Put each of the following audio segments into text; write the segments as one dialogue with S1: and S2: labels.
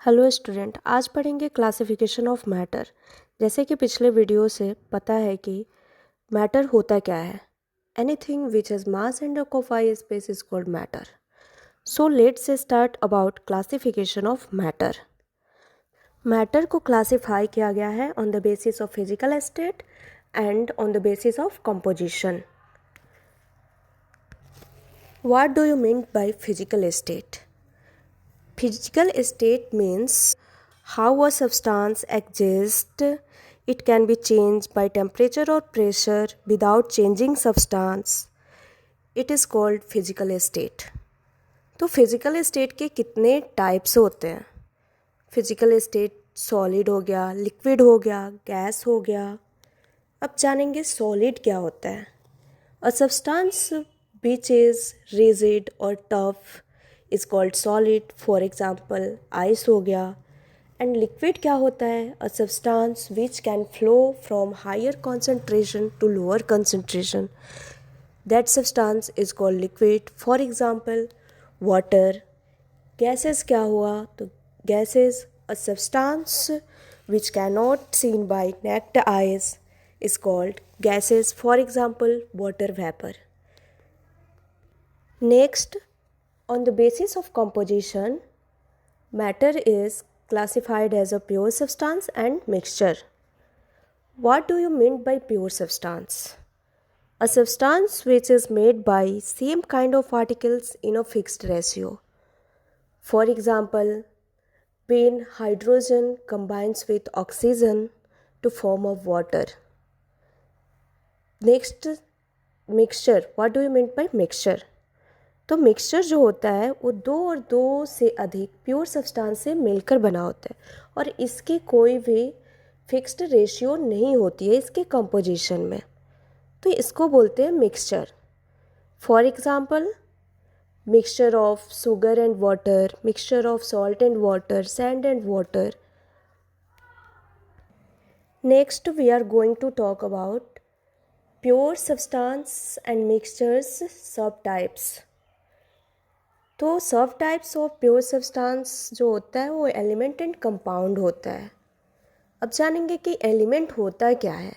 S1: Hello student, आज पढ़ेंगे classification of matter. जैसे कि पिछले वीडियो से पता है कि मैटर होता क्या है। Anything which has mass and occupy space is called matter. So let's start about classification of matter. Matter को क्लासिफाई किया गया है on the basis of physical state and on the basis of composition. What do you mean by physical state? Physical state means how a substance exists. It can be changed by temperature or pressure without changing substance. It is called physical state. तो physical state के कितने types होते हैं? Physical state solid हो गया, liquid हो गया, gas हो गया। अब जानेंगे सॉलिड क्या होता है। A substance which is rigid or tough is called solid. For example, ice हो गया। And liquid क्या होता है? A substance which can flow from higher concentration to lower concentration. That substance is called liquid. For example, water. Gases क्या हुआ? तो gases, a substance which cannot seen by naked eyes is called gases. For example, water vapor. Next, on the basis of composition, matter is classified as a pure substance and mixture. What do you mean by pure substance? A substance which is made by same kind of particles in a fixed ratio. For example, when hydrogen combines with oxygen to form a water. Next, mixture. What do you mean by mixture? तो mixture जो होता है वो दो और दो से अधिक प्योर सब्सटेंस से मिलकर बना होता है और इसकी कोई भी फिक्स्ड रेशियो नहीं होती है इसके कंपोजिशन में, तो इसको बोलते हैं mixture. For example, mixture of sugar and water, mixture of salt and water, sand and water. Next we are going to talk about pure substance and mixtures sub types. तो sub types of pure substance जो होता है वो element and compound होता है। अब जानेंगे कि एलिमेंट होता क्या है।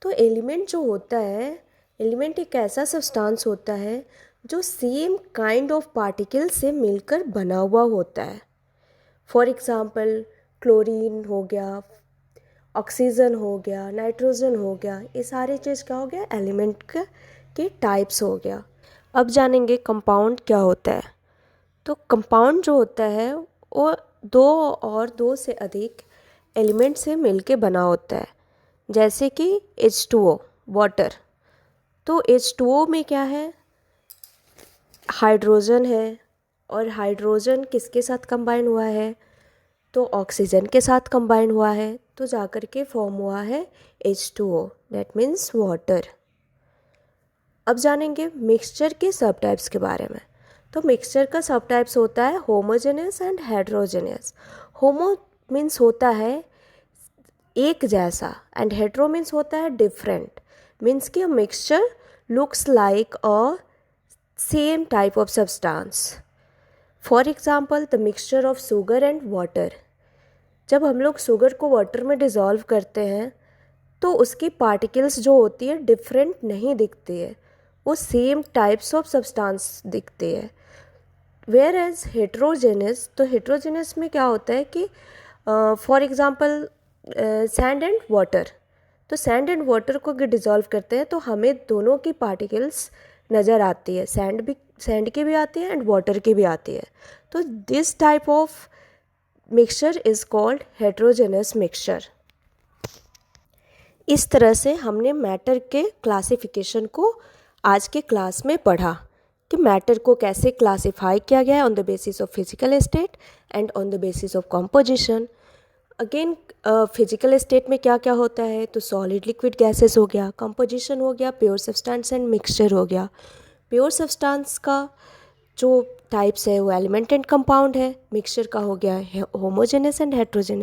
S1: तो एलिमेंट जो होता है, एलिमेंट एक ऐसा सब्सटेंस होता है जो सेम काइंड ऑफ पार्टिकल से मिलकर बना हुआ होता है। फॉर एग्जांपल, क्लोरीन हो गया, ऑक्सीजन हो गया, नाइट्रोजन हो गया, ये सारी चीज़ क्या हो गया? एलिमेंट के टाइप्स हो गया। अब जानेंगे कंपाउंड क्या होता है। तो कंपाउंड जो होता है वो दो और दो से अधिक एलिमेंट से मिलके बना होता है, जैसे कि H2O वाटर। तो H2O में क्या है? हाइड्रोजन है, और हाइड्रोजन किसके साथ कंबाइन हुआ है? तो ऑक्सीजन के साथ कंबाइन हुआ है, तो जाकर के फॉर्म हुआ है H2O, दैट मीन्स वाटर। अब जानेंगे मिक्सचर के सब टाइप्स के बारे में। तो मिक्सचर का सब टाइप्स होता है homogeneous and heterogeneous. Homo means होता है एक जैसा एंड हेट्रो मीन्स होता है डिफरेंट। मीन्स कि mixture looks like a same type of substance. For example, the mixture of sugar and water. जब हम लोग शुगर को वाटर में डिज़ोल्व करते हैं तो उसकी पार्टिकल्स जो होती है डिफरेंट नहीं दिखती है, वो सेम टाइप्स ऑफ सब्सटेंस दिखती है। वेयर एज हेट्रोजेनस, तो हेट्रोजेनस में क्या होता है कि for example sand and water. तो सैंड एंड वाटर को अगर डिज़ोल्व करते हैं तो हमें दोनों की पार्टिकल्स नज़र आती है, सैंड की भी आती है एंड वाटर की भी आती है। तो this type of mixture is called heterogeneous mixture. इस तरह से हमने मैटर के क्लासिफिकेशन को आज के क्लास में पढ़ा कि मैटर को कैसे क्लासिफाई किया गया है on the basis of physical state and on the basis of composition. Again, physical state में क्या क्या होता है? तो सॉलिड, लिक्विड, गैसेस हो गया। कंपोजिशन हो गया प्योर सब्सटेंस एंड मिक्सचर हो गया। प्योर सब्सटेंस का जो टाइप्स है वो एलिमेंट एंड कंपाउंड है। मिक्सचर का हो गया होमोजेनस एंड हेट्रोजेनस।